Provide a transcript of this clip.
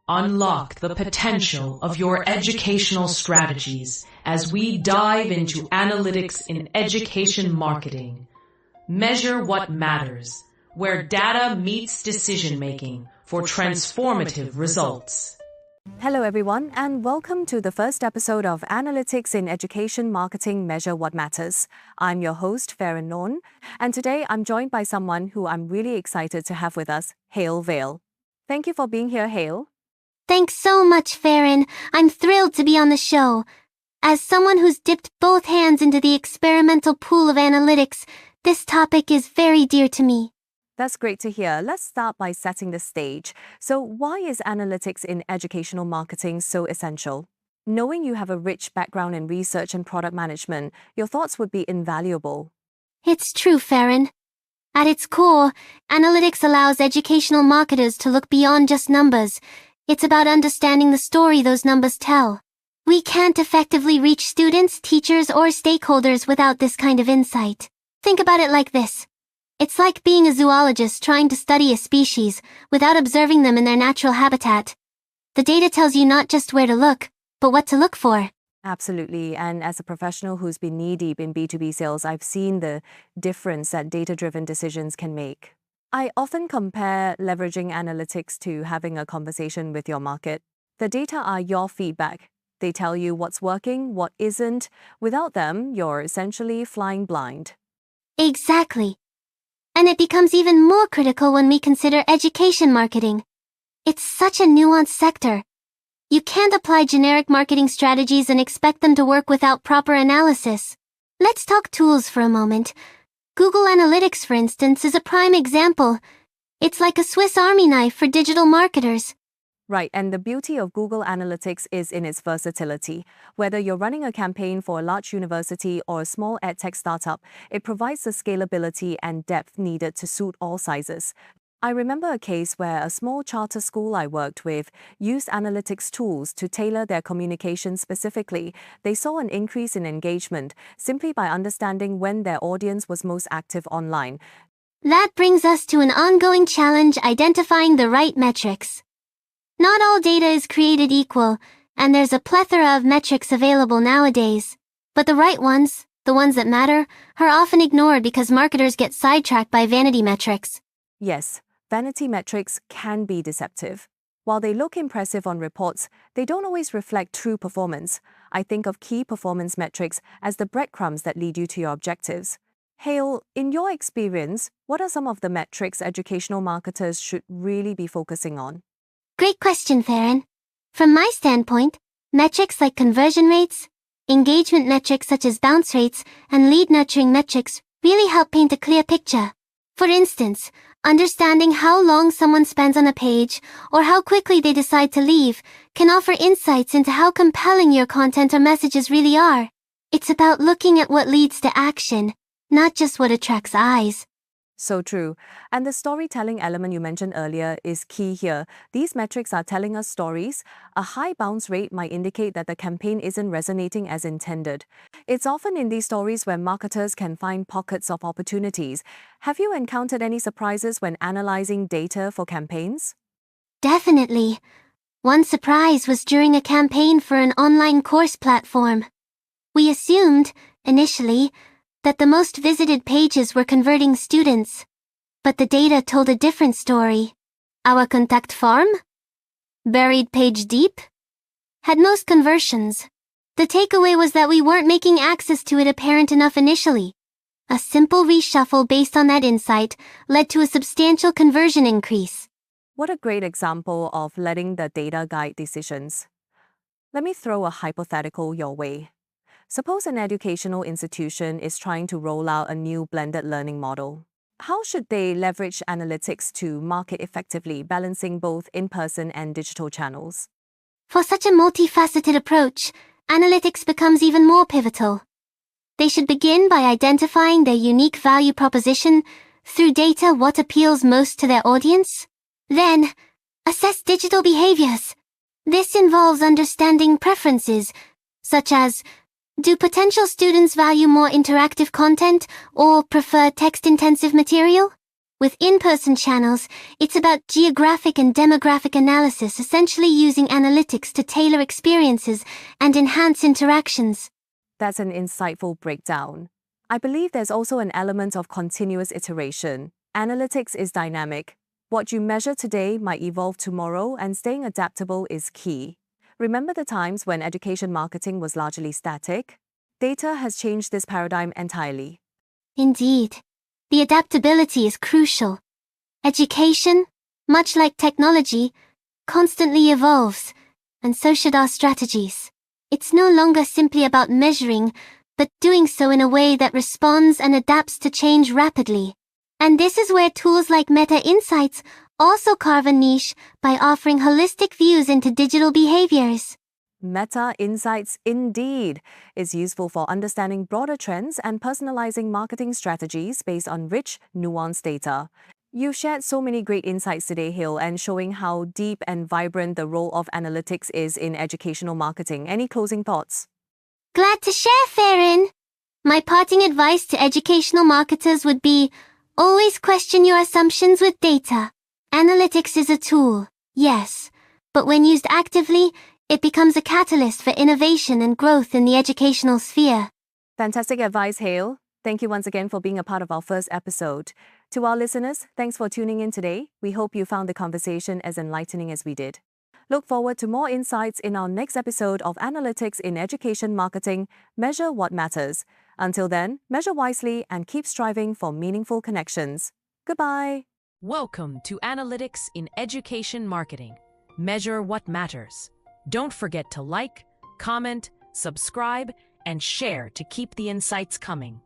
Unlock the potential of your educational strategies as we dive into analytics in education marketing. Measure what matters, where data meets decision-making for transformative results. Hello everyone, and welcome to the first episode of Analytics in Education Marketing Measure What Matters. I'm your host, Farron Norn, and today I'm joined by someone who I'm really excited to have with us, Hale Vale. Thank you for being here, Hale. Thanks so much, Farron. I'm thrilled to be on the show. As someone who's dipped both hands into the experimental pool of analytics, this topic is very dear to me. That's great to hear. Let's start by setting the stage. So why is analytics in educational marketing so essential? Knowing you have a rich background in research and product management, your thoughts would be invaluable. It's true, Farron. At its core, analytics allows educational marketers to look beyond just numbers. It's about understanding the story those numbers tell. We can't effectively reach students, teachers, or stakeholders without this kind of insight. Think about it like this. It's like being a zoologist trying to study a species without observing them in their natural habitat. The data tells you not just where to look, but what to look for. Absolutely, and as a professional who's been knee-deep in B2B sales, I've seen the difference that data-driven decisions can make. I often compare leveraging analytics to having a conversation with your market. The data are your feedback. They tell you what's working, what isn't. Without them, you're essentially flying blind. Exactly. And it becomes even more critical when we consider education marketing. It's such a nuanced sector. You can't apply generic marketing strategies and expect them to work without proper analysis. Let's talk tools for a moment. Google Analytics, for instance, is a prime example. It's like a Swiss Army knife for digital marketers. Right, and the beauty of Google Analytics is in its versatility. Whether you're running a campaign for a large university or a small edtech startup, it provides the scalability and depth needed to suit all sizes. I remember a case where a small charter school I worked with used analytics tools to tailor their communication specifically. They saw an increase in engagement simply by understanding when their audience was most active online. That brings us to an ongoing challenge: identifying the right metrics. Not all data is created equal, and there's a plethora of metrics available nowadays. But the right ones, the ones that matter, are often ignored because marketers get sidetracked by vanity metrics. Yes, vanity metrics can be deceptive. While they look impressive on reports, they don't always reflect true performance. I think of key performance metrics as the breadcrumbs that lead you to your objectives. Hale, in your experience, what are some of the metrics educational marketers should really be focusing on? Great question, Farron. From my standpoint, metrics like conversion rates, engagement metrics such as bounce rates, and lead nurturing metrics really help paint a clear picture. For instance, understanding how long someone spends on a page or how quickly they decide to leave can offer insights into how compelling your content or messages really are. It's about looking at what leads to action, not just what attracts eyes. So true. And the storytelling element you mentioned earlier is key here. These metrics are telling us stories. A high bounce rate might indicate that the campaign isn't resonating as intended. It's often in these stories where marketers can find pockets of opportunities. Have you encountered any surprises when analyzing data for campaigns? Definitely. One surprise was during a campaign for an online course platform. We assumed, initially, that the most visited pages were converting students. But the data told a different story. Our contact form, buried page deep, had most conversions. The takeaway was that we weren't making access to it apparent enough initially. A simple reshuffle based on that insight led to a substantial conversion increase. What a great example of letting the data guide decisions. Let me throw a hypothetical your way. Suppose an educational institution is trying to roll out a new blended learning model. How should they leverage analytics to market effectively, balancing both in-person and digital channels? For such a multifaceted approach, analytics becomes even more pivotal. They should begin by identifying their unique value proposition through data, what appeals most to their audience. Then, assess digital behaviors. This involves understanding preferences, such as, do potential students value more interactive content or prefer text-intensive material? With in-person channels, it's about geographic and demographic analysis, essentially using analytics to tailor experiences and enhance interactions. That's an insightful breakdown. I believe there's also an element of continuous iteration. Analytics is dynamic. What you measure today might evolve tomorrow, and staying adaptable is key. Remember the times when education marketing was largely static? Data has changed this paradigm entirely. Indeed. The adaptability is crucial. Education, much like technology, constantly evolves, and so should our strategies. It's no longer simply about measuring, but doing so in a way that responds and adapts to change rapidly. And this is where tools like Meta Insights also carve a niche by offering holistic views into digital behaviors. Meta Insights indeed is useful for understanding broader trends and personalizing marketing strategies based on rich, nuanced data. You shared so many great insights today, Hill, and showing how deep and vibrant the role of analytics is in educational marketing. Any closing thoughts? Glad to share, Farron. My parting advice to educational marketers would be, always question your assumptions with data. Analytics is a tool, yes, but when used actively, it becomes a catalyst for innovation and growth in the educational sphere. Fantastic advice, Hale. Thank you once again for being a part of our first episode. To our listeners, thanks for tuning in today. We hope you found the conversation as enlightening as we did. Look forward to more insights in our next episode of Analytics in Education Marketing. Measure what matters. Until then, measure wisely and keep striving for meaningful connections. Goodbye. Welcome to Analytics in Education Marketing. Measure what matters. Don't forget to like, comment, subscribe, and share to keep the insights coming.